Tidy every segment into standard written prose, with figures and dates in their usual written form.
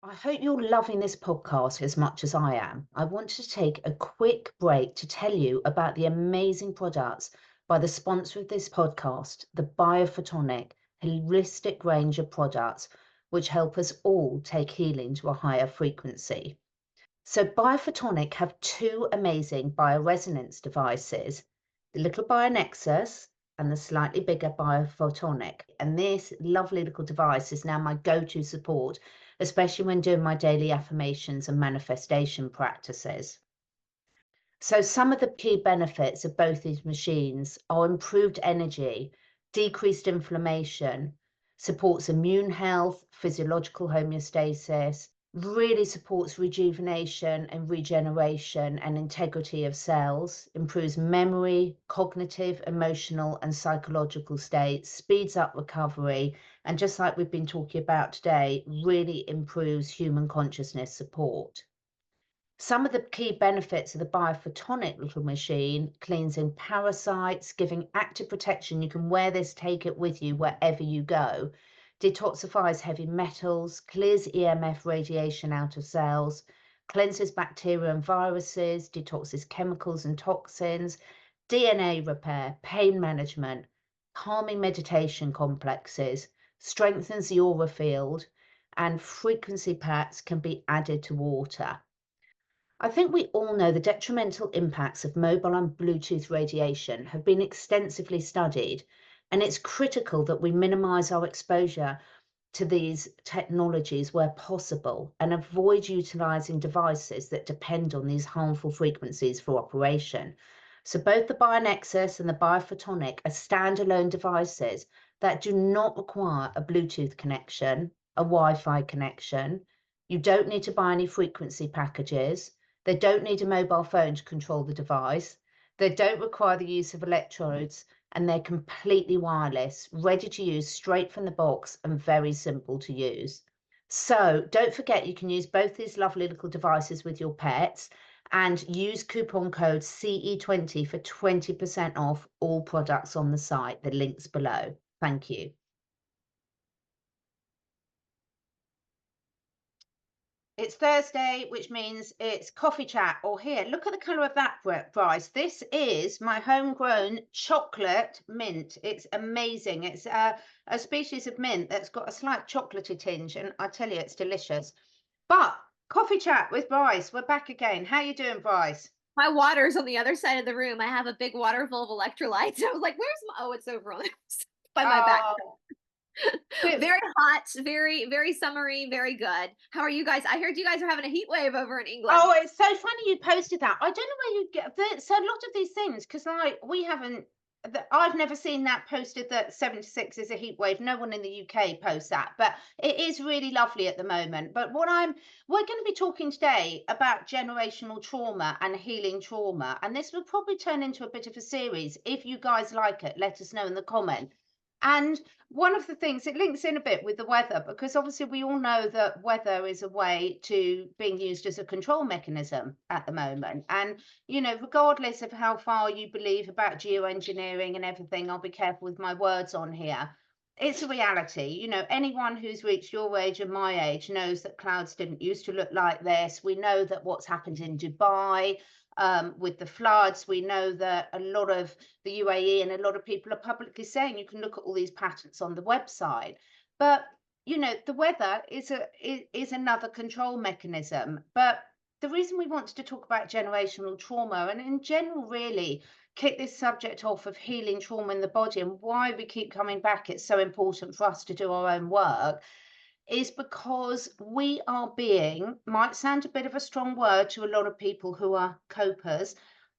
I hope you're loving this podcast as much as I am. I want to take a quick break to tell you about the amazing products by the sponsor of this podcast, the Biophotonic holistic range of products, which help us all take healing to a higher frequency. So Biophotonic have two amazing bioresonance devices, the little BioNexus and the slightly bigger Biophotonic. And this lovely little device is now my go-to support, especially when doing my daily affirmations and manifestation practices. So some of the key benefits of both these machines are improved energy, decreased inflammation, supports immune health, physiological homeostasis, really supports rejuvenation and regeneration and integrity of cells, improves memory, cognitive, emotional, and psychological states, speeds up recovery, and just like we've been talking about today, really improves human consciousness support. Some of the key benefits of the Biophotonic little machine: cleansing parasites, giving active protection. You can wear this, take it with you wherever you go. Detoxifies heavy metals, clears EMF radiation out of cells, cleanses bacteria and viruses, detoxes chemicals and toxins, DNA repair, pain management, calming meditation complexes, strengthens the aura field, and frequency packs can be added to water. I think we all know the detrimental impacts of mobile and Bluetooth radiation have been extensively studied, and it's critical that we minimize our exposure to these technologies where possible and avoid utilizing devices that depend on these harmful frequencies for operation. So both the BioNexus and the Biophotonic are standalone devices that do not require a Bluetooth connection, a Wi-Fi connection. You don't need to buy any frequency packages. They don't need a mobile phone to control the device. They don't require the use of electrodes, and they're completely wireless, ready to use straight from the box and very simple to use. So don't forget, you can use both these lovely little devices with your pets and use coupon code CE20 for 20% off all products on the site. The link's below. Thank you. It's Thursday, which means it's coffee chat. Or here, look at the colour of that, Bryce. This is my homegrown chocolate mint. It's amazing. It's a species of mint that's got a slight chocolatey tinge, and I tell you, it's delicious. But coffee chat with Bryce. We're back again. How you doing, Bryce? My water's on the other side of the room. I have a big water full of electrolytes. I was like, where's my, oh, it's over on by my back. Oh, Very hot, very summery, very good. How are you guys? I heard you guys are having a heat wave over in England. oh, it's so funny you posted that. I don't know where you get so a lot of these things, because like we haven't. I've never seen that posted that 76 is a heat wave. No one in the UK posts that, but it is really lovely at the moment. But we're going to be talking today about generational trauma and healing trauma, and this will probably turn into a bit of a series. If you guys like it, let us know in the comment. And one of the things, it links in a bit with the weather, because obviously we all know that weather is a way to being used as a control mechanism at the moment. And, you know, regardless of how far you believe about geoengineering and everything, I'll be careful with my words on here. It's a reality. You know, anyone who's reached your age and my age knows that clouds didn't used to look like this. We know that what's happened in Dubai, with the floods. We know that a lot of the UAE and a lot of people are publicly saying you can look at all these patterns on the website. But you know, the weather is another control mechanism. But the reason we wanted to talk about generational trauma, and in general, really kick this subject off of healing trauma in the body and why we keep coming back, it's so important for us to do our own work, is because we are being, might sound a bit of a strong word to a lot of people who are copers,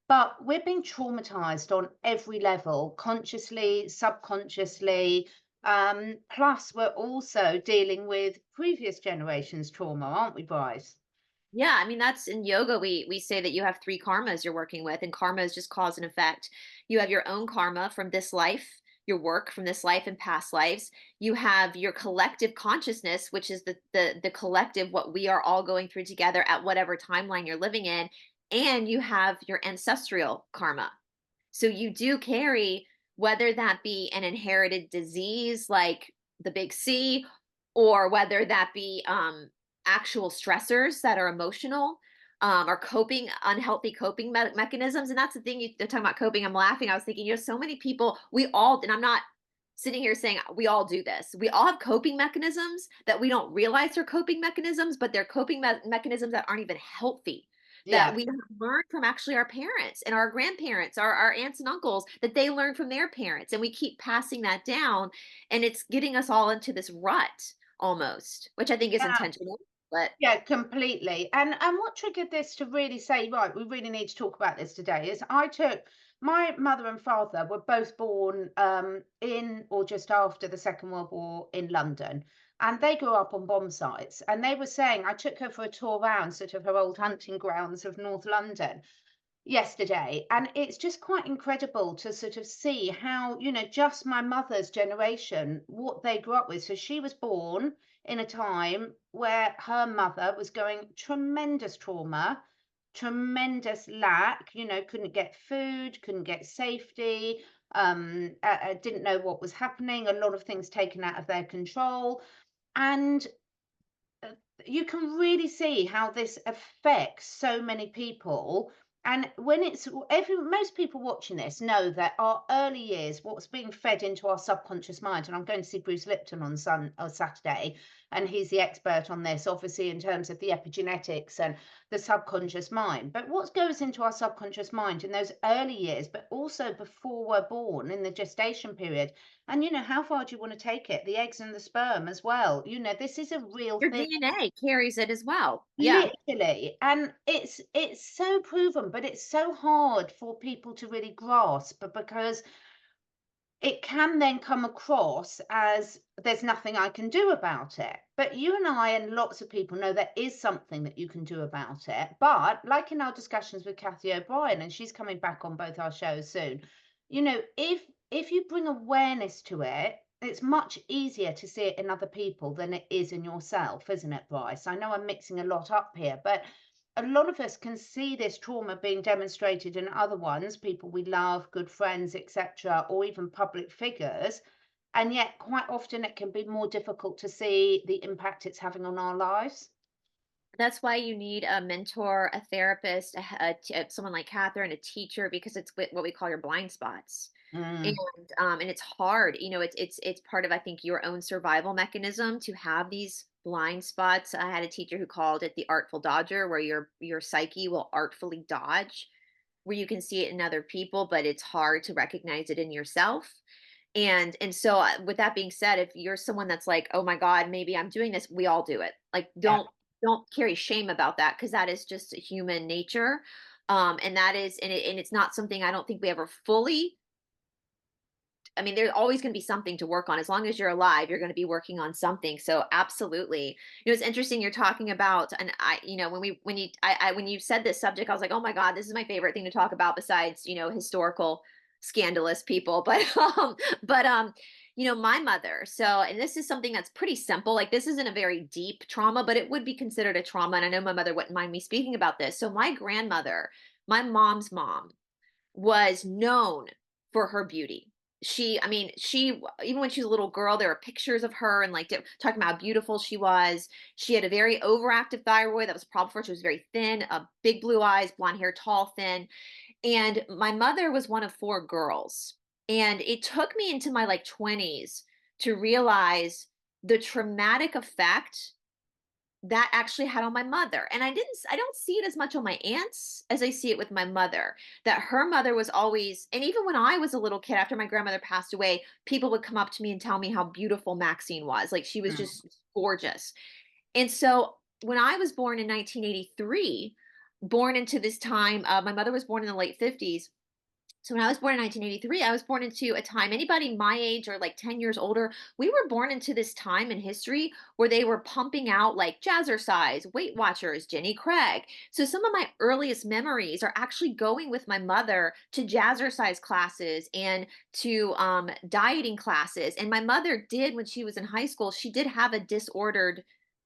but we're being traumatized on every level, consciously, subconsciously. Plus, we're also dealing with previous generations' trauma, aren't we, Bryce? Yeah, I mean that's in yoga we say that you have three karmas you're working with, and karma is just cause and effect. You have your own karma from this life, your work from this life and past lives. You have your collective consciousness, which is the collective what we are all going through together at whatever timeline you're living in, and you have your ancestral karma. So you do carry, whether that be an inherited disease like the big C, or whether that be actual stressors that are emotional, or coping unhealthy coping mechanisms. And that's the thing, they're talking about coping. I'm laughing. I was thinking, so many people, we all, and I'm not sitting here saying we all do this. We all have coping mechanisms that we don't realize are coping mechanisms, but they're coping mechanisms that aren't even healthy, that Yeah. we have learned from actually our parents and our grandparents, our aunts and uncles, that they learned from their parents. And we keep passing that down, and it's getting us all into this rut almost, which I think is Yeah. intentional. But Yeah, completely. And what triggered this to really say, right, we really need to talk about this today is I took my mother and father were both born in or just after the Second World War in London. And they grew up on bomb sites. And they were saying, I took her for a tour around sort of her old hunting grounds of North London yesterday, and it's just quite incredible to sort of see how, just my mother's generation, what they grew up with. So she was born in a time where her mother was going tremendous trauma, tremendous lack, couldn't get food, couldn't get safety, didn't know what was happening, a lot of things taken out of their control. And uh, you can really see how this affects so many people. And when it's most people watching this know that our early years, what's being fed into our subconscious mind, and I'm going to see Bruce Lipton on Saturday, and he's the expert on this, obviously, in terms of the epigenetics and the subconscious mind. But what goes into our subconscious mind in those early years, but also before we're born in the gestation period, and how far do you want to take it? The eggs and the sperm as well. This is a real your thing. DNA carries it as well. Yeah. Literally, and it's so proven, but it's so hard for people to really grasp, but because it can then come across as there's nothing I can do about it. But you and I and lots of people know there is something that you can do about it. But like in our discussions with Kathy O'Brien, and she's coming back on both our shows soon, if you bring awareness to it, it's much easier to see it in other people than it is in yourself, isn't it, Bryce? I know I'm mixing a lot up here, but a lot of us can see this trauma being demonstrated in other ones, people we love, good friends, etc., or even public figures. And yet, quite often, it can be more difficult to see the impact it's having on our lives. That's why you need a mentor, a therapist, someone like Catherine, a teacher, because it's what we call your blind spots. And Mm, and it's hard. It's part of, I think, your own survival mechanism to have these blind spots. I had a teacher who called it the artful dodger, where your psyche will artfully dodge, where you can see it in other people, but it's hard to recognize it in yourself. And so, with that being said, if you're someone that's like, oh my God, maybe I'm doing this, we all do it. Like, yeah. don't carry shame about that, because that is just human nature. And that is, and it's not something, I don't think we ever fully, I mean, there's always going to be something to work on. As long as you're alive, you're going to be working on something. So absolutely. It's interesting you're talking about, and when you said this subject, I was like, oh my God, this is my favorite thing to talk about besides, historical scandalous people. But my mother. So, and this is something that's pretty simple. Like, this isn't a very deep trauma, but it would be considered a trauma. And I know my mother wouldn't mind me speaking about this. So my grandmother, my mom's mom, was known for her beauty. I mean, even when she was a little girl, there were pictures of her and like talking about how beautiful she was. She had a very overactive thyroid that was a problem for her. She was very thin, big blue eyes, blonde hair, tall, thin. And my mother was one of four girls. And it took me into my like 20s to realize the traumatic effect that actually had on my mother. And I don't see it as much on my aunts as I see it with my mother. That her mother was always, and even when I was a little kid after my grandmother passed away, people would come up to me and tell me how beautiful Maxine was. Like, she was Mm. just gorgeous. And so when I was born in 1983, born into this time, my mother was born in the late 50s. So when I was born in 1983, I was born into a time, anybody my age or like 10 years older, we were born into this time in history where they were pumping out like Jazzercise, Weight Watchers, Jenny Craig. So some of my earliest memories are actually going with my mother to Jazzercise classes and to dieting classes. And my mother did, when she was in high school, she did have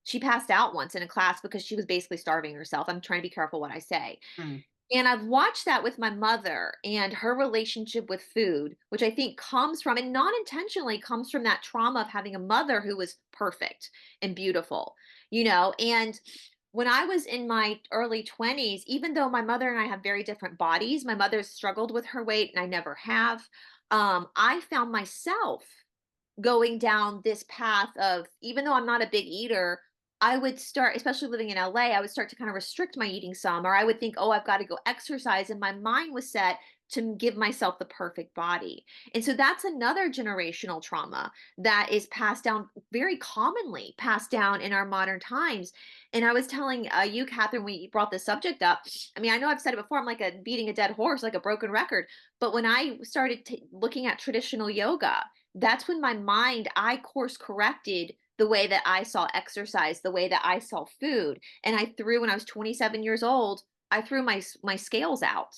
she passed out once in a class because she was basically starving herself. I'm trying to be careful what I say. Mm. And I've watched that with my mother and her relationship with food, which I think comes from, and not intentionally comes from that trauma of having a mother who was perfect and beautiful, And when I was in my early 20s, even though my mother and I have very different bodies, my mother struggled with her weight and I never have. I found myself going down this path of, even though I'm not a big eater, I would start, especially living in LA, I would start to kind of restrict my eating some, or I would think, oh, I've got to go exercise. And my mind was set to give myself the perfect body. And so that's another generational trauma that is passed down, very commonly passed down in our modern times. And I was telling you, Catherine, when you brought this subject up, I mean, I know I've said it before, I'm like beating a dead horse, like a broken record. But when I started looking at traditional yoga, that's when I course corrected the way that I saw exercise, the way that I saw food. And when I was 27 years old, I threw my scales out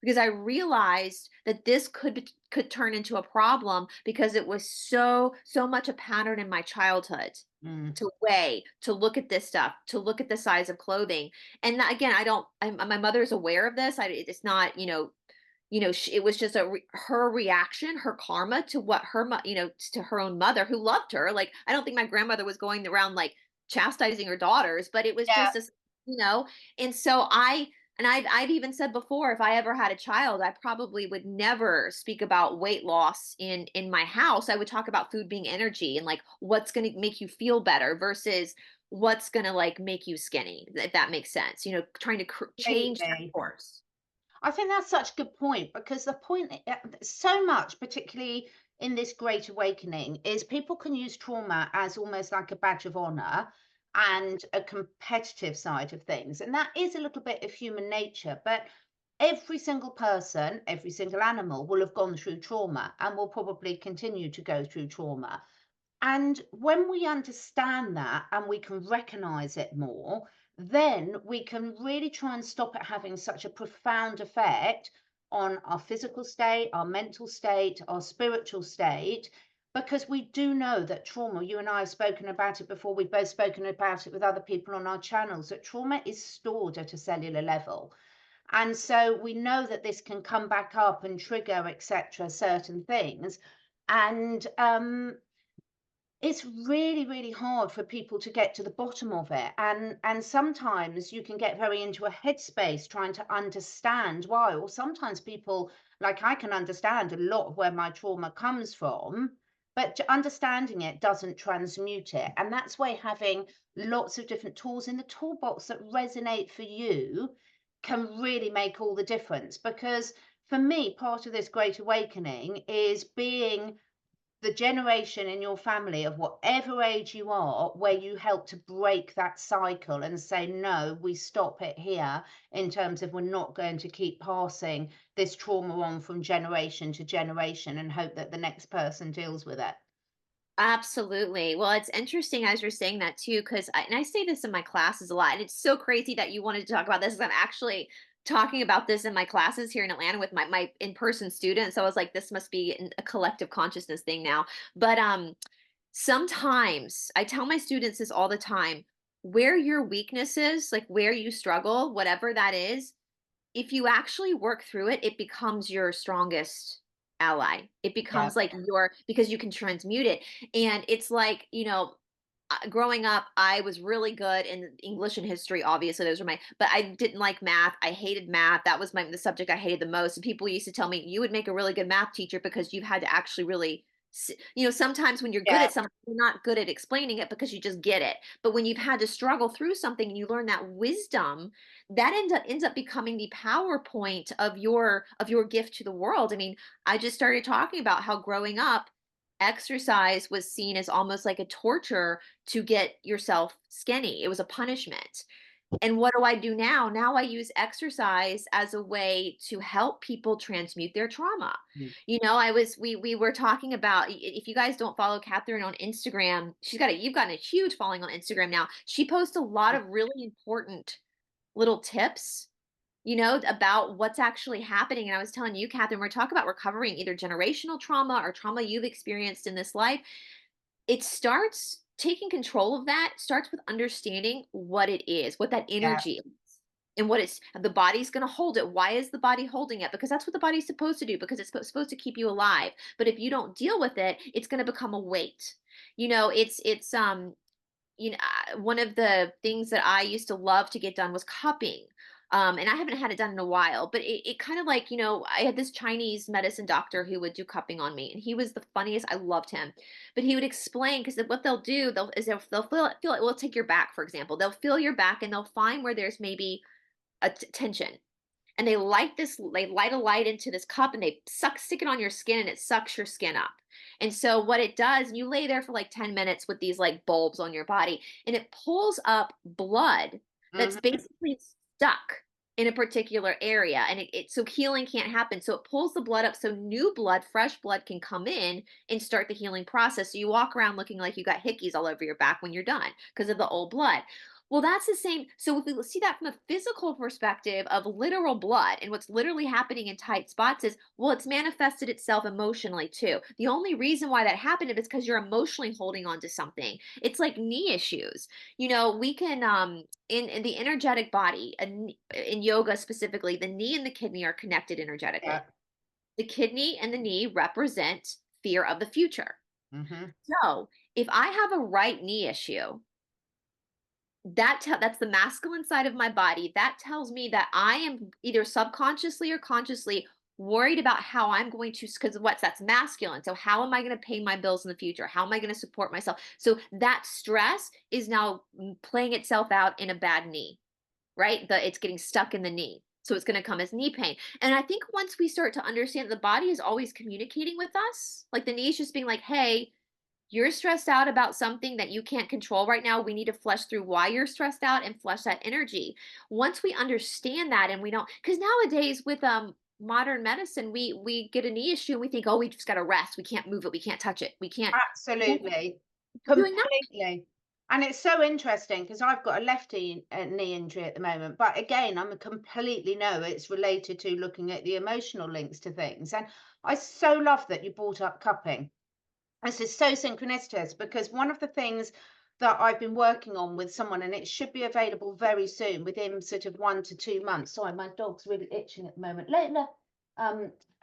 because I realized that this could turn into a problem because it was so much a pattern in my childhood Mm. to weigh, to look at this stuff, to look at the size of clothing. And again, my mother's aware of this. It's not, it was just her reaction, her karma to what to her own mother who loved her. Like, I don't think my grandmother was going around like chastising her daughters, but it was Yeah. just a, you know, and so I've even said before, if I ever had a child, I probably would never speak about weight loss in my house. I would talk about food being energy and like what's going to make you feel better versus what's going to like make you skinny, if that makes sense. Trying to change that Completely. course. I think that's such a good point because the point, so much, particularly in this great awakening, is people can use trauma as almost like a badge of honor and a competitive side of things. And that is a little bit of human nature. But every single person, every single animal will have gone through trauma and will probably continue to go through trauma. And when we understand that and we can recognize it more, then we can really try and stop it having such a profound effect on our physical state, our mental state, our spiritual state. Because we do know that trauma, you and I have spoken about it before, we've both spoken about it with other people on our channels, that trauma is stored at a cellular level. And so we know that this can come back up and trigger, etc., certain things. And it's really, really hard for people to get to the bottom of it. And sometimes you can get very into a headspace trying to understand why. Or sometimes people, like I can understand a lot of where my trauma comes from, but understanding it doesn't transmute it. And that's why having lots of different tools in the toolbox that resonate for you can really make all the difference. Because for me, part of this great awakening is being the generation in your family of whatever age you are, where you help to break that cycle and say, no, we stop it here, in terms of we're not going to keep passing this trauma on from generation to generation and hope that the next person deals with it. Absolutely. Well, it's interesting as you're saying that too, because and I say this in my classes a lot, and it's so crazy that you wanted to talk about this. 'Cause I'm actually talking about this in my classes here in Atlanta with my in-person students. So I was like, this must be a collective consciousness thing now. But sometimes I tell my students this all the time, where your weakness is, like where you struggle, whatever that is, if you actually work through it, it becomes your strongest ally. It Yeah. becomes like because you can transmute it. And it's like, growing up, I was really good in English and history. Obviously, those were but I didn't like math. I hated math. That was the subject I hated the most. And people used to tell me, you would make a really good math teacher because you've had to actually really, sometimes when you're good Yeah. at something, you're not good at explaining it because you just get it. But when you've had to struggle through something and you learn that wisdom, that ends up becoming the PowerPoint of your gift to the world. I mean, I just started talking about how growing up, exercise was seen as almost like a torture to get yourself skinny. It was a punishment. And what do I do now? Now I use exercise as a way to help people transmute their trauma. Mm. We were talking about, if you guys don't follow Catherine on Instagram, you've gotten a huge following on Instagram now. She posts a lot of really important little tips, about what's actually happening. And I was telling you, Catherine, we're talking about recovering either generational trauma or trauma you've experienced in this life. It starts taking control of that, starts with understanding what it is, what that Yeah. energy is. and what it's the body's going to hold it. Why is the body holding it? Because that's what the body's supposed to do, because it's supposed to keep you alive. But if you don't deal with it, it's going to become a weight. One of the things that I used to love to get done was cupping. And I haven't had it done in a while, but it kind of like, I had this Chinese medicine doctor who would do cupping on me, and he was the funniest. I loved him, but he would explain, because what they'll do, they'll feel it. Well, take your back, for example. They'll feel your back and they'll find where there's maybe a tension, and they light a light into this cup, and they stick it on your skin, and it sucks your skin up. And so what it does, and you lay there for like 10 minutes with these like bulbs on your body, and it pulls up blood that's Mhm. basically stuck in a particular area, and so healing can't happen. So it pulls the blood up so new blood, fresh blood, can come in and start the healing process. So you walk around looking like you got hickeys all over your back when you're done because of the old blood. Well, that's the same. So if we see that from a physical perspective of literal blood, and what's literally happening in tight spots is, well, it's manifested itself emotionally too. The only reason why that happened is because you're emotionally holding on to something. It's like knee issues. We can in the energetic body, in yoga specifically, the knee and the kidney are connected Yeah. energetically. The kidney and the knee represent fear of the future. Hmm. So if I have a right knee issue, that's the masculine side of my body. That tells me that I am either subconsciously or consciously worried about how I'm going to, because that's masculine. So how am I going to pay my bills in the future? How am I going to support myself? So that stress is now playing itself out in a bad knee, right? It's getting stuck in the knee. So it's going to come as knee pain. And I think once we start to understand the body is always communicating with us, like the knee is just being like, hey, you're stressed out about something that you can't control right now. We need to flush through why you're stressed out and flush that energy. Once we understand that, and we don't, because nowadays with modern medicine, we get a knee issue and we think, oh, we just got to rest. We can't move it. We can't touch it. We can't. Absolutely. Doing that. Completely. And it's so interesting because I've got a lefty knee injury at the moment. But again, I'm a completely no, it's related to looking at the emotional links to things. And I so love that you brought up cupping. This is so synchronistic because one of the things that I've been working on with someone, and it should be available very soon, within sort of 1 to 2 months. Sorry, my dog's really itching at the moment. Layla,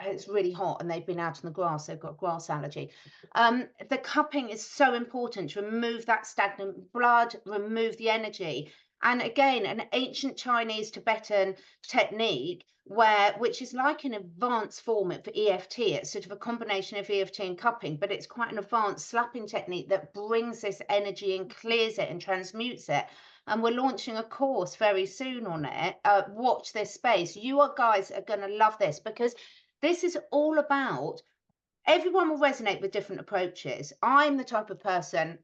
it's really hot and they've been out in the grass. They've got grass allergy. The cupping is so important to remove that stagnant blood, remove the energy. And again, an ancient Chinese Tibetan technique which is like an advanced form for EFT. It's sort of a combination of EFT and cupping, but it's quite an advanced slapping technique that brings this energy and clears it and transmutes it. And we're launching a course very soon on it. Watch this space. You guys are going to love this because this is all about, everyone will resonate with different approaches. I'm the type of person,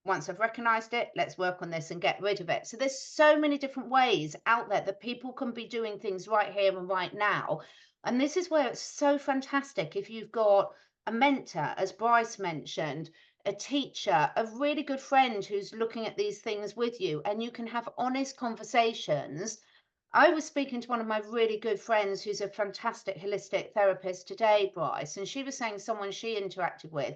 once I've recognized it, let's work on this and get rid of it. So there's so many different ways out there that people can be doing things right here and right now. And this is where it's so fantastic if you've got a mentor, as Bryce mentioned, a teacher, a really good friend who's looking at these things with you, and you can have honest conversations. I was speaking to one of my really good friends who's a fantastic holistic therapist today, Bryce, and she was saying someone she interacted with,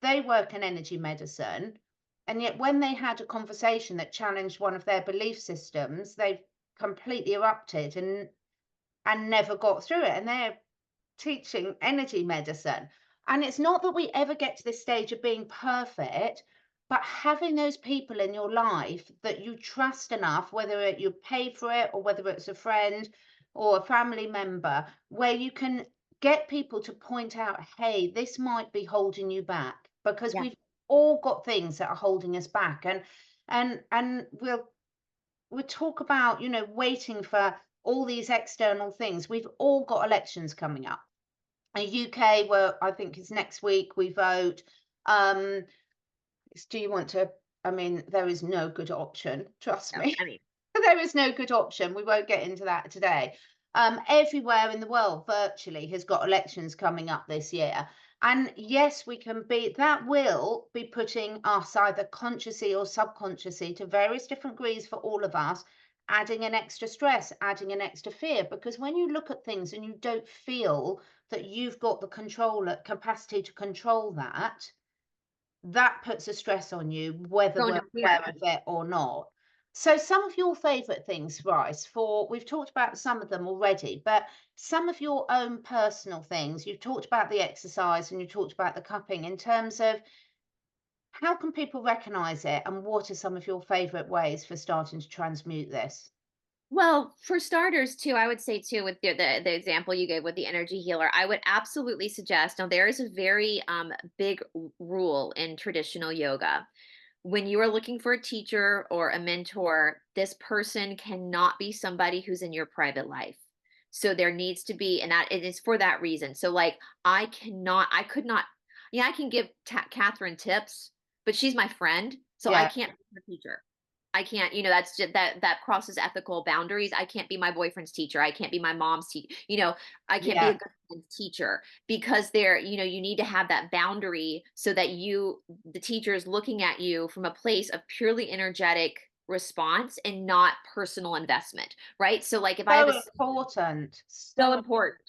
they work in energy medicine, and yet when they had a conversation that challenged one of their belief systems, they completely erupted and never got through it. And they're teaching energy medicine. And it's not that we ever get to this stage of being perfect, but having those people in your life that you trust enough, whether you pay for it or whether it's a friend or a family member, where you can get people to point out, hey, this might be holding you back, because Yeah. we've all got things that are holding us back. And we'll talk about, waiting for all these external things. We've all got elections coming up. UK, where I think it's next week, we vote. Um, do you want to? I mean, there is no good option, trust No, me. I mean, There is no good option. We won't get into that today. Everywhere in the world virtually has got elections coming up this year. And yes, that will be putting us either consciously or subconsciously, to various different degrees for all of us, adding an extra stress, adding an extra fear. Because when you look at things and you don't feel that you've got the capacity to control that, that puts a stress on you, whether go we're into fear. aware of it or not. So some of your favourite things, Bryce, for we've talked about some of them already, but some of your own personal things, you've talked about the exercise and you talked about the cupping in terms of how can people recognise it and what are some of your favourite ways for starting to transmute this? Well, for starters, too, I would say too with the example you gave with the energy healer, I would absolutely suggest. Now, there is a very big rule in traditional yoga. When you are looking for a teacher or a mentor, this person cannot be somebody who's in your private life. So there needs to be, and that it is for that reason. So like, I could not, yeah, I can give Catherine tips, but she's my friend, so I Yeah, can't be her teacher. I can't, that's just that crosses ethical boundaries. I can't be my boyfriend's teacher. I can't be my mom's teacher. I can't be a yeah. good friend's teacher because you need to have that boundary so that the teacher is looking at you from a place of purely energetic response and not personal investment, right? So like if I have So a important. so So important.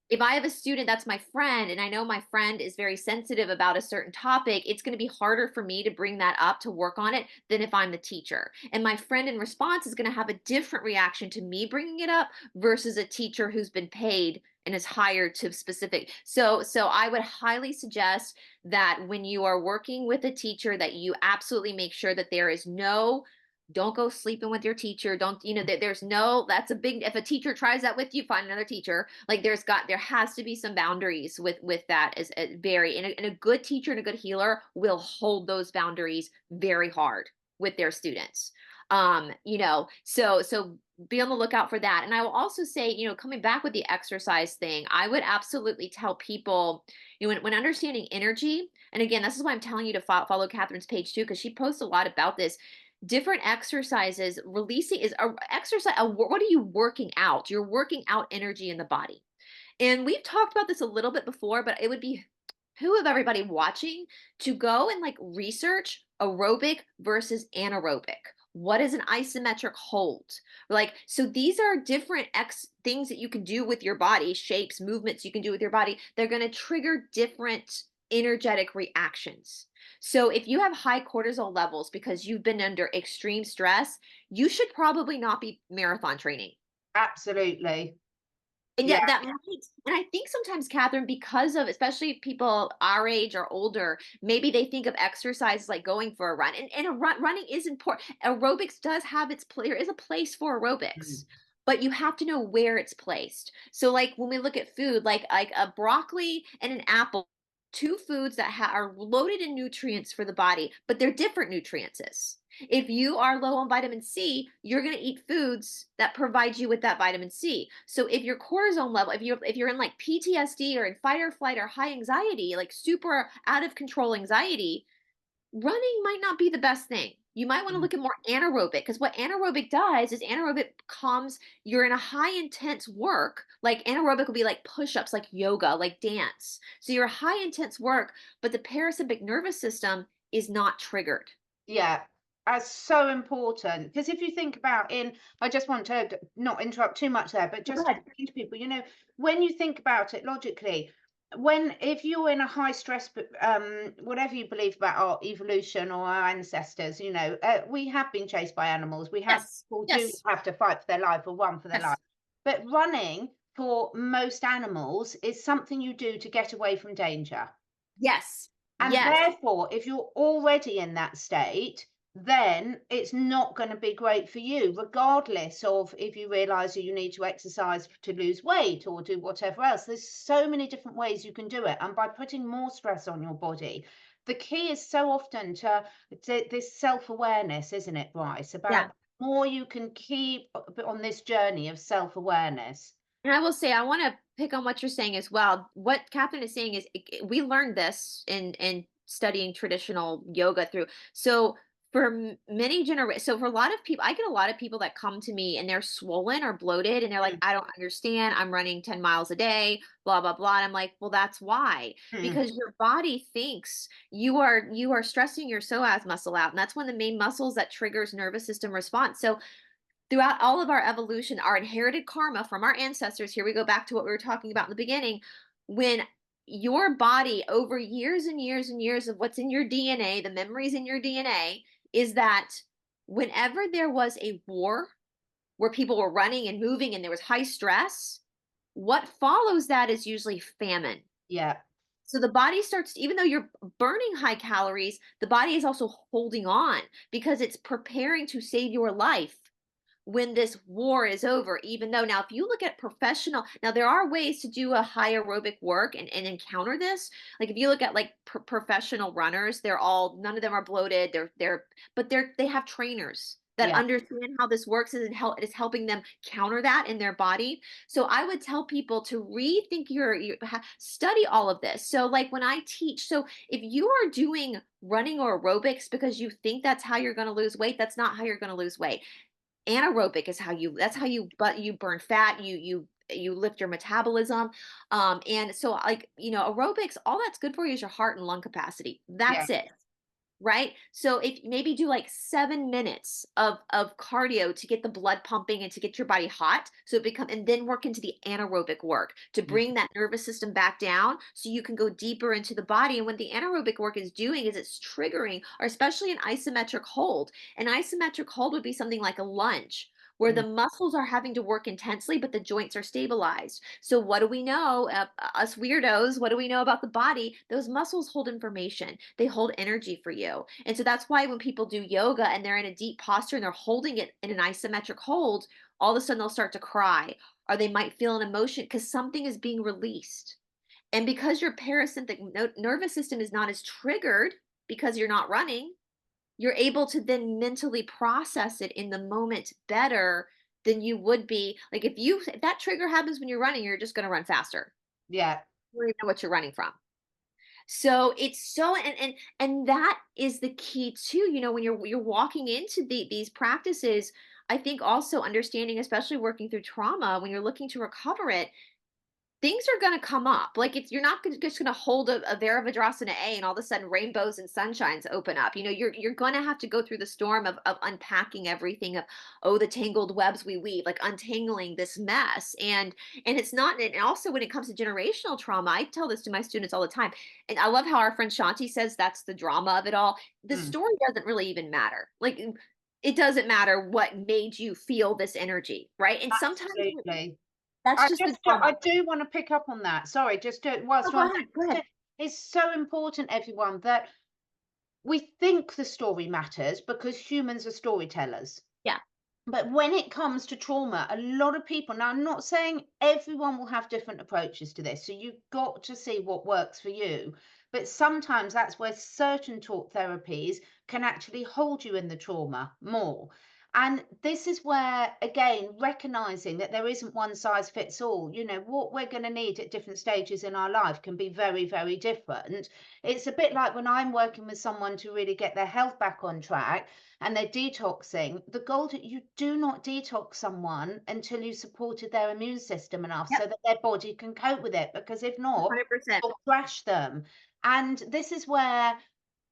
If I have a student that's my friend and I know my friend is very sensitive about a certain topic, it's going to be harder for me to bring that up to work on it than if I'm the teacher. And my friend in response is going to have a different reaction to me bringing it up versus a teacher who's been paid and is hired to specific. So I would highly suggest that when you are working with a teacher that you absolutely make sure that there is no don't go sleeping with your teacher. Don't, there's no, that's a big, if a teacher tries that with you, find another teacher. Like there has to be some boundaries with that as very, and a good teacher and a good healer will hold those boundaries very hard with their students. So be on the lookout for that. And I will also say, coming back with the exercise thing, I would absolutely tell people, when understanding energy, and again, this is why I'm telling you to follow Catherine's page too, because she posts a lot about this different exercises releasing is a exercise what are you working out? You're working out energy in the body, and we've talked about this a little bit before, but it would be who of everybody watching to go and like research aerobic versus anaerobic. What is an isometric hold? Like, so these are different things that you can do with your body, shapes, movements you can do with your body. They're going to trigger different energetic reactions. So if you have high cortisol levels because you've been under extreme stress, you should probably not be marathon training. absolutely. And Yeah, yet that might, and I think sometimes, Catherine, because of especially people our age or older, maybe they think of exercise like going for a run. And running is important. Aerobics does have its place. There is a place for mm, aerobics, but you have to know where it's placed. So like when we look at food, like a broccoli and an apple, two foods that are loaded in nutrients for the body, but they're different nutrients. If you are low on vitamin C, you're going to eat foods that provide you with that vitamin C. So if your cortisone level, if you're in like PTSD or in fight or flight or high anxiety, like super out of control anxiety, running might not be the best thing. You might want to mm. look at more anaerobic because what anaerobic does is anaerobic calms, you're in a high intense work. Like anaerobic will be like push-ups, like yoga, like dance. So you're high intense work, but the parasympathetic nervous system is not triggered. Yeah, that's so important because if you think about I just want to not interrupt too much there, but just Good. explain to people, when you think about it logically, if you're in a high stress, whatever you believe about our evolution or our ancestors, we have been chased by animals. Yes. People do Yes. have to fight for their life or run for their life. Yes. But running for most animals is something you do to get away from danger. Yes. And Yes. therefore, if you're already in that state, then it's not going to be great for you, regardless of if you realize that you need to exercise to lose weight or do whatever else. There's so many different ways you can do it. And by putting more stress on your body, the key is so often to this self-awareness, isn't it, Bryce? Yeah. About more you can keep on this journey of self-awareness. And I will say, I want to pick on what you're saying as well. What Catherine is saying is we learned this in studying traditional yoga through. So for many generations, so for a lot of people, I get a lot of people that come to me and they're swollen or bloated and they're like, Mm, I don't understand. I'm running 10 miles a day, blah, blah, blah. And I'm like, well, that's why. mm. Because your body thinks you are stressing your psoas muscle out. And that's one of the main muscles that triggers nervous system response. So throughout all of our evolution, our inherited karma from our ancestors, here we go back to what we were talking about in the beginning, when your body over years and years and years of what's in your DNA, the memories in your DNA, is that whenever there was a war where people were running and moving and there was high stress, what follows that is usually famine. Yeah. So the body starts, even though you're burning high calories, the body is also holding on because it's preparing to save your life when this war is over. Even though, now, if you look at professional, now there are ways to do a high aerobic work and encounter this. Like if you look at like professional runners, they're all, none of them are bloated. They have trainers that Yeah. understand how this works, and it is helping them counter that in their body. So I would tell people to rethink study all of this. So like when I teach, so if you are doing running or aerobics because you think that's how you're going to lose weight, that's not how you're going to lose weight. Anaerobic is how you, that's how you, but you burn fat, you lift your metabolism. And so like, aerobics, all that's good for you is your heart and lung capacity. Yeah. That's it. Right? So if maybe do like 7 minutes of cardio to get the blood pumping and to get your body hot. So it become, and then work into the anaerobic work to Mm. bring that nervous system back down so you can go deeper into the body. And what the anaerobic work is doing is it's triggering, or especially an isometric hold. An isometric hold would be something like a lunge, where Mm. the muscles are having to work intensely, but the joints are stabilized. So, what do we know, us weirdos? What do we know about the body? Those muscles hold information, they hold energy for you. And so, that's why when people do yoga and they're in a deep posture and they're holding it in an isometric hold, all of a sudden they'll start to cry, or they might feel an emotion because something is being released. And because your parasympathetic nervous system is not as triggered because you're not running, you're able to then mentally process it in the moment better than you would be. Like if that trigger happens when you're running, you're just going to run faster. Yeah. You don't even know what you're running from. So it's so, and that is the key too. When you're walking into these practices, I think also understanding, especially working through trauma, when you're looking to recover it, things are going to come up. Like you're not just going to hold a Virabhadrasana A and all of a sudden rainbows and sunshines open up. You're going to have to go through the storm of unpacking everything, of, oh, the tangled webs we weave, like untangling this mess. And it's not, and also when it comes to generational trauma, I tell this to my students all the time. And I love how our friend Shanti says that's the drama of it all. The Mm. story doesn't really even matter. Like it doesn't matter what made you feel this energy, right? And sometimes Absolutely. that's just the I drama. do want to pick up on that. Sorry, Oh, whilst we're go on ahead. Go that, ahead. it's so important, everyone, that we think the story matters because humans are storytellers. Yeah. But when it comes to trauma, a lot of people, now I'm not saying everyone will have different approaches to this, so you've got to see what works for you. But sometimes that's where certain talk therapies can actually hold you in the trauma more. And this is where, again, recognizing that there isn't one size fits all. What we're going to need at different stages in our life can be very, very different. It's a bit like when I'm working with someone to really get their health back on track and they're detoxing, the goal that you do not detox someone until you supported their immune system enough Yep. so that their body can cope with it. Because if not, 100%. you'll crash them. And this is where,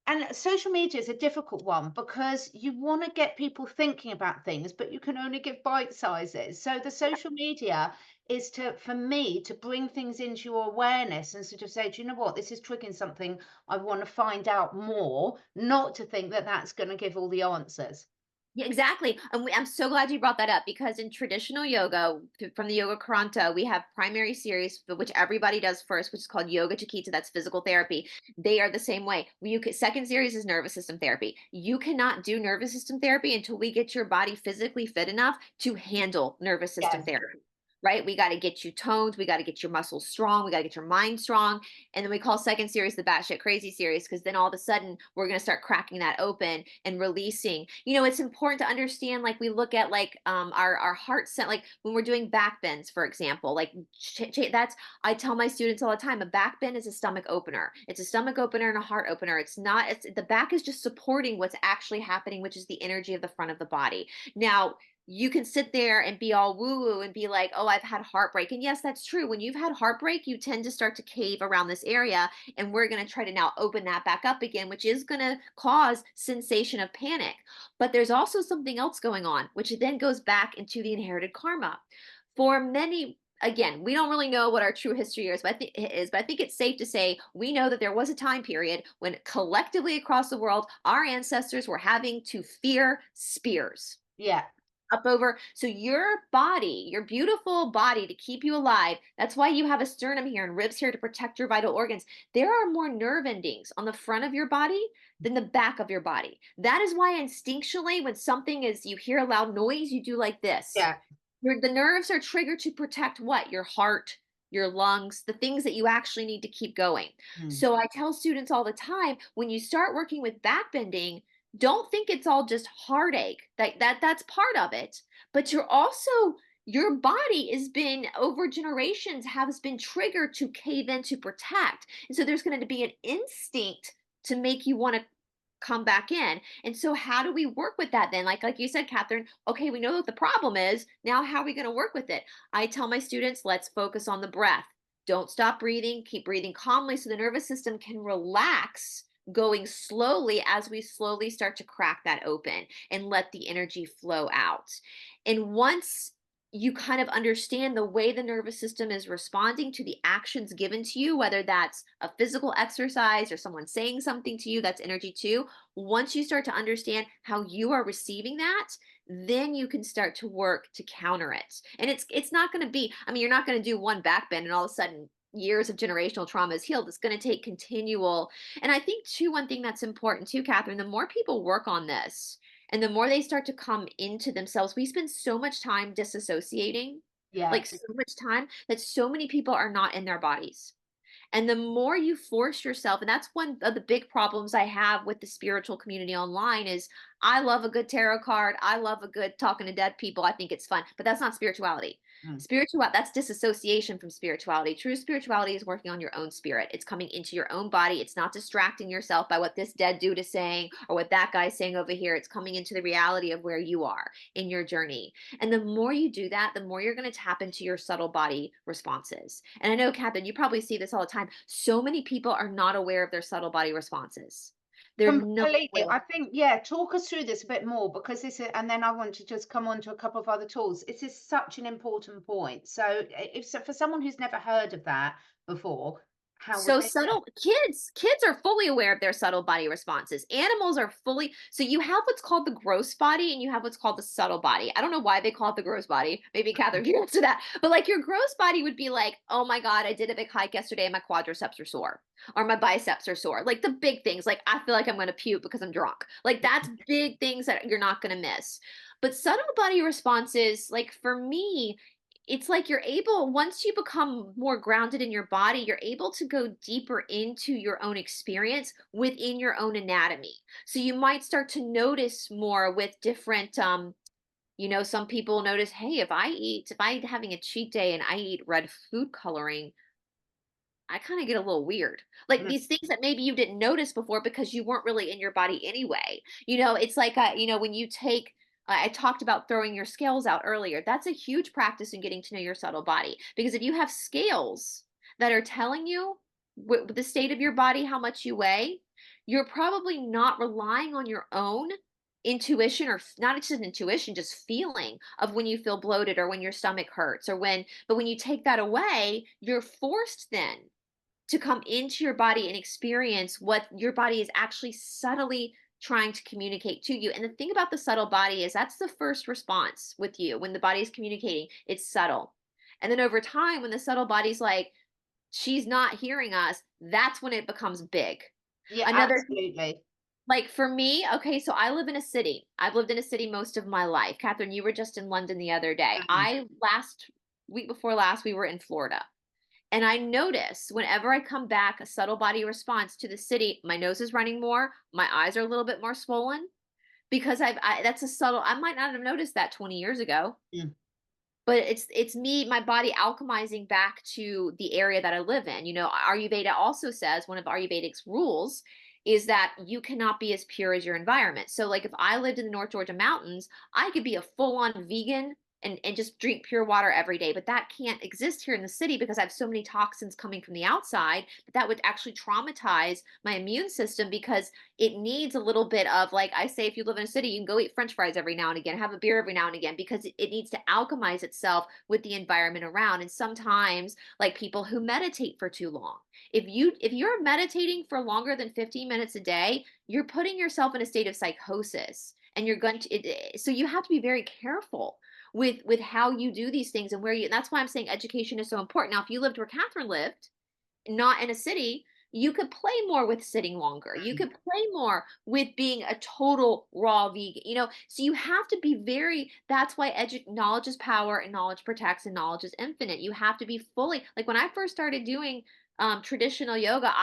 and social media is a difficult one because you want to get people thinking about things, but you can only give bite sizes. So the social media is for me, to bring things into your awareness and sort of say, do you know what, this is triggering something I want to find out more, not to think that that's going to give all the answers. Yeah, exactly. And I'm so glad you brought that up because in traditional yoga, from the Yoga Karanta, we have primary series, which everybody does first, which is called Yoga Chiquita. That's physical therapy. They are the same way. Second series is nervous system therapy. You cannot do nervous system therapy until we get your body physically fit enough to handle nervous system Yes. therapy. Right? We got to get you toned. We got to get your muscles strong. We got to get your mind strong. And then we call second series the batshit crazy series because then all of a sudden we're going to start cracking that open and releasing. It's important to understand, like we look at like our heart set, like when we're doing back bends, for example, like that's, I tell my students all the time, a back bend is a stomach opener. It's a stomach opener and a heart opener. It's not, it's the back is just supporting what's actually happening, which is the energy of the front of the body. Now, you can sit there and be all woo woo and be like, oh, I've had heartbreak. And yes, that's true. When you've had heartbreak, you tend to start to cave around this area. And we're going to try to now open that back up again, which is going to cause sensation of panic. But there's also something else going on, which then goes back into the inherited karma. For many, again, we don't really know what our true history is, but I think it's safe to say we know that there was a time period when collectively across the world, our ancestors were having to fear spears Yeah. up over. So your body, your beautiful body to keep you alive, that's why you have a sternum here and ribs here to protect your vital organs. There are more nerve endings on the front of your body than the back of your body. That is why instinctually, when something is, you hear a loud noise, you do like this. Yeah. The nerves are triggered to protect what? Your heart, your lungs, the things that you actually need to keep going. Mm. So I tell students all the time, when you start working with back bending, don't think it's all just heartache. That's part of it, but you're also, your body has been over generations has been triggered to cave in to protect. And so there's going to be an instinct to make you want to come back in. And so how do we work with that then? Like you said, Catherine, okay, we know what the problem is. Now how are we going to work with it? I tell my students, let's focus on the breath. Don't stop breathing, keep breathing calmly so the nervous system can relax, going slowly as we slowly start to crack that open and let the energy flow out. And once you kind of understand the way the nervous system is responding to the actions given to you, whether that's a physical exercise or someone saying something to you, that's energy too. Once you start to understand how you are receiving that, then you can start to work to counter it. And it's not going to be, I mean, you're not going to do one back bend and all of a sudden years of generational trauma is healed. It's going to take continual. And I think too, one thing that's important too, Catherine, the more people work on this, and the more they start to come into themselves, we spend so much time disassociating, Yeah. like so much time that so many people are not in their bodies. And the more you force yourself, and that's one of the big problems I have with the spiritual community online is I love a good tarot card. I love a good talking to dead people. I think it's fun, but that's not spirituality. Mm. That's disassociation from spirituality. True spirituality is working on your own spirit. It's coming into your own body. It's not distracting yourself by what this dead dude is saying or what that guy's saying over here. It's coming into the reality of where you are in your journey. And the more you do that, the more you're going to tap into your subtle body responses. And I know, Catherine, you probably see this all the time. So many people are not aware of their subtle body responses. They're not Completely. aware. I think, yeah, talk us through this a bit more because this is, and then I want to just come on to a couple of other tools. This is such an important point. So, if so, for someone who's never heard of that before, how would So they do it? subtle kids are fully aware of their subtle body responses. Animals are fully, so you have what's called the gross body and you have what's called the subtle body. I don't know why they call it the gross body. Maybe Catherine can answer that. But like your gross body would be like, oh my God, I did a big hike yesterday and my quadriceps are sore or my biceps are sore. Like the big things, like I feel like I'm gonna puke because I'm drunk. Like that's big things that you're not gonna miss. But subtle body responses, like for me, it's like you're able, once you become more grounded in your body, you're able to go deeper into your own experience within your own anatomy. So you might start to notice more with different some people notice, hey, if I'm having a cheat day and I eat red food coloring, I kind of get a little weird. Like Mm. these things that maybe you didn't notice before because you weren't really in your body anyway. It's like, when you take, I talked about throwing your scales out earlier. That's a huge practice in getting to know your subtle body. Because if you have scales that are telling you the state of your body, how much you weigh, you're probably not relying on your own intuition or not just intuition, just feeling of when you feel bloated or when your stomach hurts but when you take that away, you're forced then to come into your body and experience what your body is actually subtly trying to communicate to you. And the thing about the subtle body is that's the first response with you when the body is communicating, it's subtle. And then over time, when the subtle body's like, she's not hearing us, that's when it becomes big. Yeah, Another, absolutely. like for me, okay, so I live in a city. I've lived in a city most of my life. Catherine, you were just in London the other day. Mm. Week before last, we were in Florida. And I notice whenever I come back, a subtle body response to the city, my nose is running more, my eyes are a little bit more swollen because that's a subtle, I might not have noticed that 20 years ago, Mm. but it's me, my body alchemizing back to the area that I live in. Ayurveda also says one of Ayurvedic's rules is that you cannot be as pure as your environment. So like if I lived in the North Georgia mountains, I could be a full-on vegan and just drink pure water every day. But that can't exist here in the city because I have so many toxins coming from the outside that would actually traumatize my immune system, because it needs a little bit of, like I say, if you live in a city, you can go eat French fries every now and again, have a beer every now and again, because it needs to alchemize itself with the environment around. And sometimes, like people who meditate for too long, if you're meditating for longer than 15 minutes a day, you're putting yourself in a state of psychosis, and you're going to so you have to be very careful with how you do these things and where you, and that's why I'm saying education is so important. Now, if you lived where Catherine lived, not in a city, you could play more with sitting longer. You could play more with being a total raw vegan, So you have to be very, that's why knowledge is power, and knowledge protects, and knowledge is infinite. You have to be fully, like when I first started doing traditional yoga,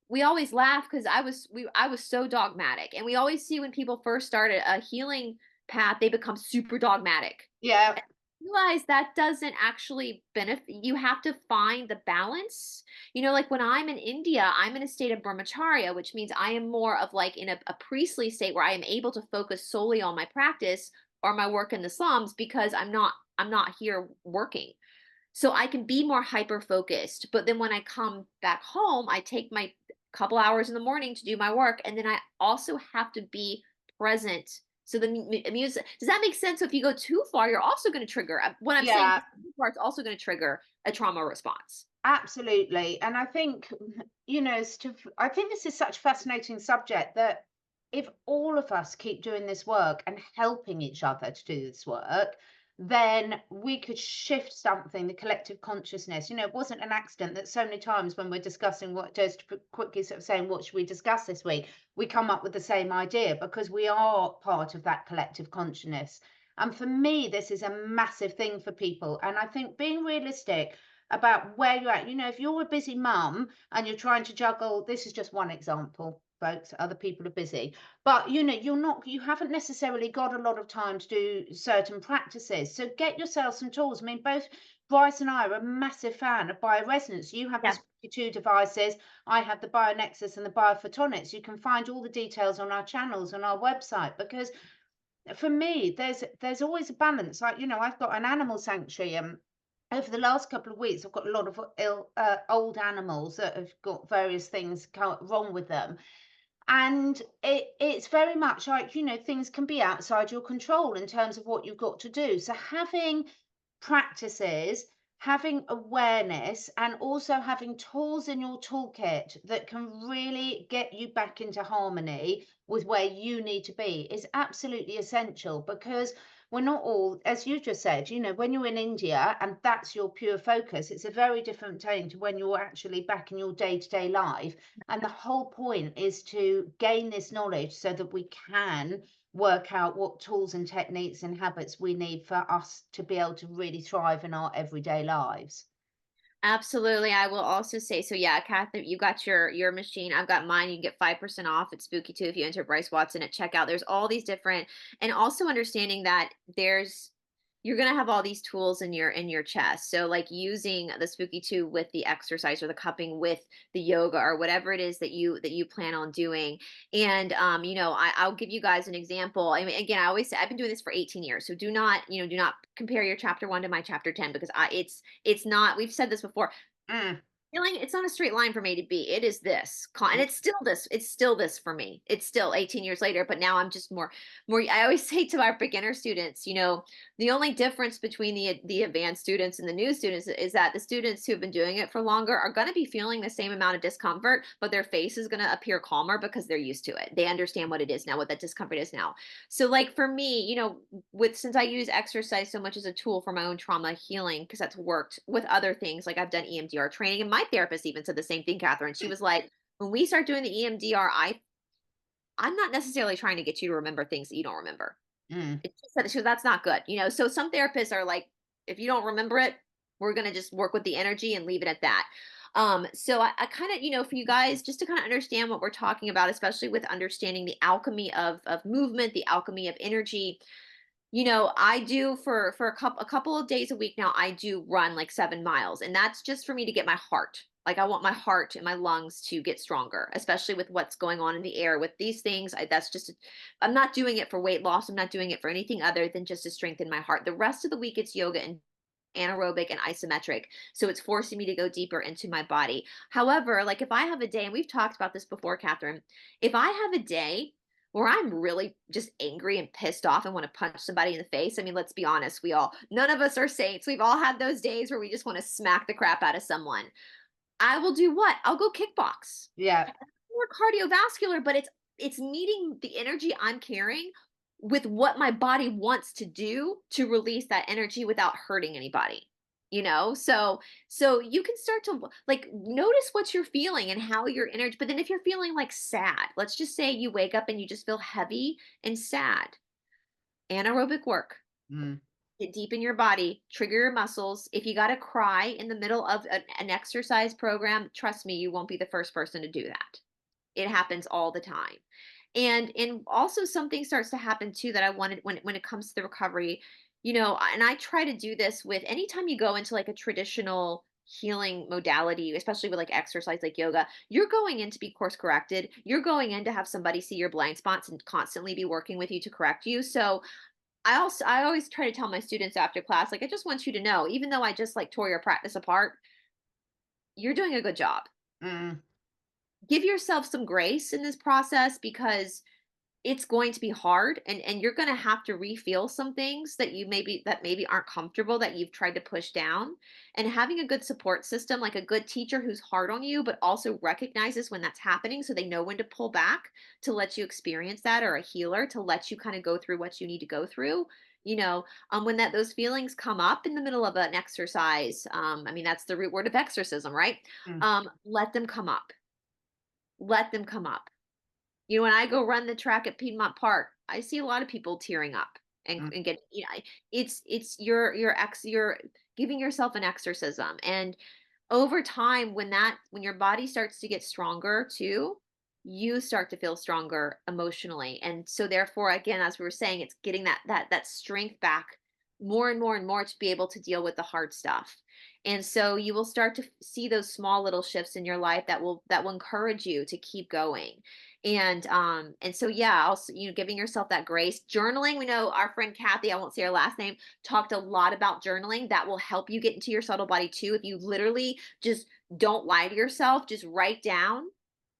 we always laugh because I was so dogmatic. And we always see when people first start a healing path, they become super dogmatic. Yeah. Realize that doesn't actually benefit. You have to find the balance. Like when I'm in India, I'm in a state of brahmacharya, which means I am more of like in a priestly state where I am able to focus solely on my practice or my work in the slums, because I'm not here working. So I can be more hyper focused. But then when I come back home, I take my couple hours in the morning to do my work. And then I also have to be present. So the immune, does that make sense? So if you go too far, you're also going to trigger, what I'm saying, Yeah, too far, it's also going to trigger a trauma response. absolutely. And I think, I think this is such a fascinating subject that if all of us keep doing this work and helping each other to do this work, then we could shift something, the collective consciousness. It wasn't an accident that so many times when we're discussing just quickly sort of saying, what should we discuss this week? We come up with the same idea because we are part of that collective consciousness. And for me, this is a massive thing for people. And I think being realistic about where you're at. If you're a busy mum and you're trying to juggle, this is just one example, folks, other people are busy, but you haven't necessarily got a lot of time to do certain practices. So get yourself some tools. I mean, both Bryce and I are a massive fan of bioresonance. You have the Yeah. Spooky 2 devices, I have the BioNexus and the Biophotonics. You can find all the details on our channels on our website, because for me, there's always a balance. Like, I've got an animal sanctuary, over the last couple of weeks, I've got a lot of old animals that have got various things wrong with them. And it's very much like, things can be outside your control in terms of what you've got to do. So having practices, having awareness, and also having tools in your toolkit that can really get you back into harmony with where you need to be is absolutely essential, because we're not all, as you just said, when you're in India and that's your pure focus, it's a very different thing to when you're actually back in your day-to-day life. And the whole point is to gain this knowledge so that we can work out what tools and techniques and habits we need for us to be able to really thrive in our everyday lives. Absolutely. I will also say, so yeah, Kath, you got your machine. I've got mine. You can get 5% off at Spooky too if you enter Bryce Watson at checkout. There's all these different, and also understanding that you're gonna have all these tools in your chest. So like using the Spooky 2 with the exercise, or the cupping with the yoga, or whatever it is that you plan on doing. And I'll give you guys an example. I mean, again, I always say I've been doing this for 18 years. So do not compare your chapter 1 to my chapter 10, because it's not, we've said this before. Mm. Feeling, it's not a straight line from A to B. It is this, and it's still this for me. It's still 18 years later, but now I'm just more. I always say to our beginner students, the only difference between the advanced students and the new students is that the students who have been doing it for longer are going to be feeling the same amount of discomfort, but their face is going to appear calmer because they're used to it. They understand what it is now, what that discomfort is now. So like for me, since I use exercise so much as a tool for my own trauma healing, because that's worked with other things, like I've done EMDR training, and my therapist even said the same thing, Catherine. She was like, when we start doing the EMDR, I'm not necessarily trying to get you to remember things that you don't remember. Mm. She that's not good. So some therapists are like, if you don't remember it, we're going to just work with the energy and leave it at that. So I kind of, for you guys, just to kind of understand what we're talking about, especially with understanding the alchemy of movement, the alchemy of energy. I do for a couple of days a week now, I do run like 7 miles, and that's just for me to get my heart Like I want my heart and my lungs to get stronger, especially with what's going on in the air with these things. That's just, I'm not doing it for weight loss. I'm not doing it for anything other than just to strengthen my heart. The rest of the week, it's yoga and anaerobic and isometric. So it's forcing me to go deeper into my body. However, like if I have a day, and we've talked about this before, Catherine, if I have a day where I'm really just angry and pissed off and want to punch somebody in the face. I mean, let's be honest, none of us are saints. We've all had those days where we just want to smack the crap out of someone. I will do what? I'll go kickbox. Yeah. More cardiovascular, but it's meeting the energy I'm carrying with what my body wants to do to release that energy without hurting anybody. So you can start to like notice what you're feeling and how your energy, but then if you're feeling like sad, let's just say you wake up and you just feel heavy and sad, anaerobic work. Mm. Get deep in your body, trigger your muscles. If you got to cry in the middle of an exercise program, trust me, you won't be the first person to do that. It happens all the time. And also something starts to happen too that I wanted when it comes to the recovery, and I try to do this with anytime you go into like a traditional healing modality, especially with like exercise like yoga, you're going in to be course corrected. You're going in to have somebody see your blind spots and constantly be working with you to correct you. So I always try to tell my students after class, like, I just want you to know, even though I just like tore your practice apart, you're doing a good job. Mm. Give yourself some grace in this process because it's going to be hard and you're going to have to refeel some things that maybe aren't comfortable that you've tried to push down, and having a good support system like a good teacher who's hard on you but also recognizes when that's happening so they know when to pull back to let you experience that, or a healer to let you kind of go through what you need to go through. When those feelings come up in the middle of an exercise, I mean that's the root word of exorcism, right? Mm. Let them come up. Let them come up. When I go run the track at Piedmont Park, I see a lot of people tearing up and Mm. and get, it's you're giving yourself an exorcism. And over time, when your body starts to get stronger too, you start to feel stronger emotionally. And so therefore, again, as we were saying, it's getting that strength back more and more and more to be able to deal with the hard stuff. And so you will start to see those small little shifts in your life that will encourage you to keep going. And so yeah, also, giving yourself that grace. Journaling, we know our friend Kathy, I won't say her last name, talked a lot about journaling. That will help you get into your subtle body too. If you literally just don't lie to yourself, just write down.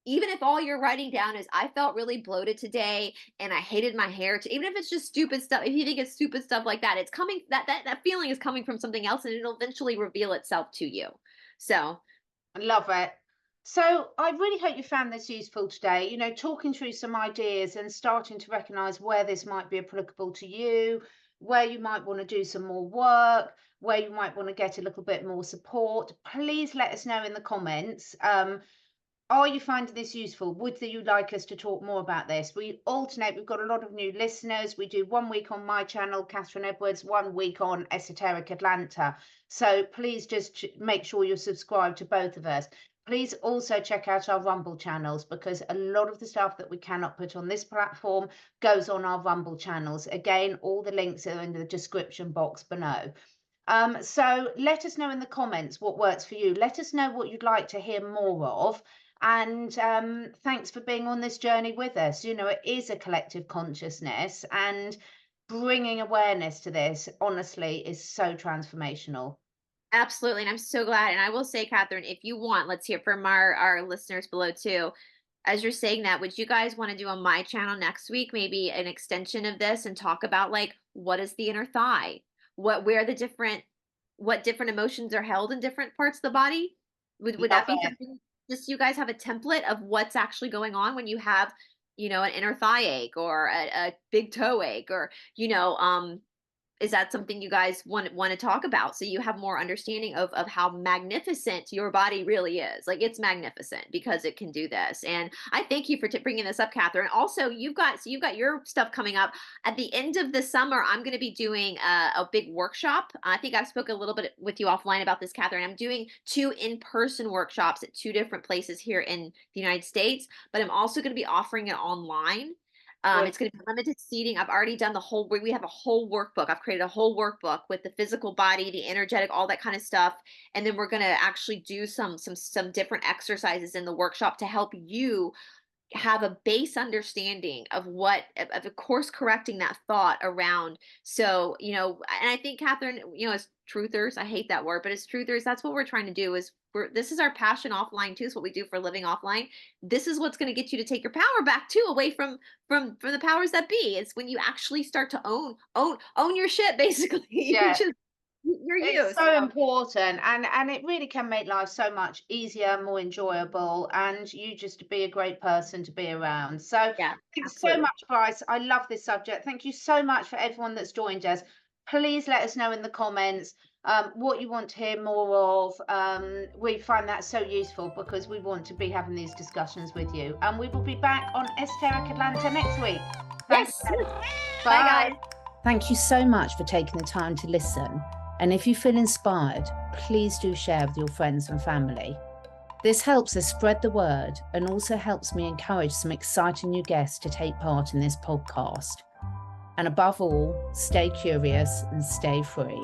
Even if all you're writing down is, I felt really bloated today and I hated my hair, even if it's just stupid stuff, if you think it's stupid stuff like that, it's coming, that feeling is coming from something else and it'll eventually reveal itself to you. So I love it. So I really hope you found this useful today, talking through some ideas and starting to recognize where this might be applicable to you, where you might want to do some more work, where you might want to get a little bit more support. Please let us know in the comments. Are you finding this useful? Would you like us to talk more about this? We alternate. We've got a lot of new listeners. We do 1 week on my channel, Catherine Edwards, 1 week on Esoteric Atlanta. So please just make sure you're subscribed to both of us. Please also check out our Rumble channels, because a lot of the stuff that we cannot put on this platform goes on our Rumble channels. Again, all the links are in the description box below. So let us know in the comments what works for you. Let us know what you'd like to hear more of. And thanks for being on this journey with us. It is a collective consciousness, and bringing awareness to this, honestly, is so transformational. absolutely. And I'm so glad. And I will say, Catherine, if you want, let's hear from our listeners below too. As you're saying that, would you guys want to do on my channel next week, maybe an extension of this and talk about like, what is the inner thigh? What different emotions are held in different parts of the body? Would Love that be it. something, just so you guys have a template of what's actually going on when you have, an inner thigh ache or a big toe ache, or, is that something you guys want to talk about so you have more understanding of how magnificent your body really is? Like, it's magnificent because it can do this. And I thank you for bringing this up, Catherine. Also, you've got your stuff coming up at the end of the summer. I'm going to be doing a big workshop. I think I spoke a little bit with you offline about this, Catherine. I'm doing 2 in-person workshops at 2 different places here in the United States, but I'm also going to be offering it online. It's going to be limited seating. I've already done we have a whole workbook. I've created a whole workbook with the physical body, the energetic, all that kind of stuff. And then we're going to actually do some different exercises in the workshop to help you have a base understanding of course correcting that thought around. So, and I think, Catherine, as truthers, I hate that word, but as truthers, that's what we're trying to do. This is our passion offline too. It's what we do for living offline. This is what's going to get you to take your power back too, away from the powers that be. It's when you actually start to own your shit, basically. Yeah. You're It's so important, and it really can make life so much easier, more enjoyable, and you just be a great person to be around. So yeah, thanks so absolutely. much, Bryce. I love this subject. Thank you so much for everyone that's joined us. Please let us know in the comments what you want to hear more of. We find that so useful because we want to be having these discussions with you. And we will be back on Esoteric Atlanta next week. Thanks. Yes. Bye, guys. Thank you so much for taking the time to listen. And if you feel inspired, please do share with your friends and family. This helps us spread the word and also helps me encourage some exciting new guests to take part in this podcast. And above all, stay curious and stay free.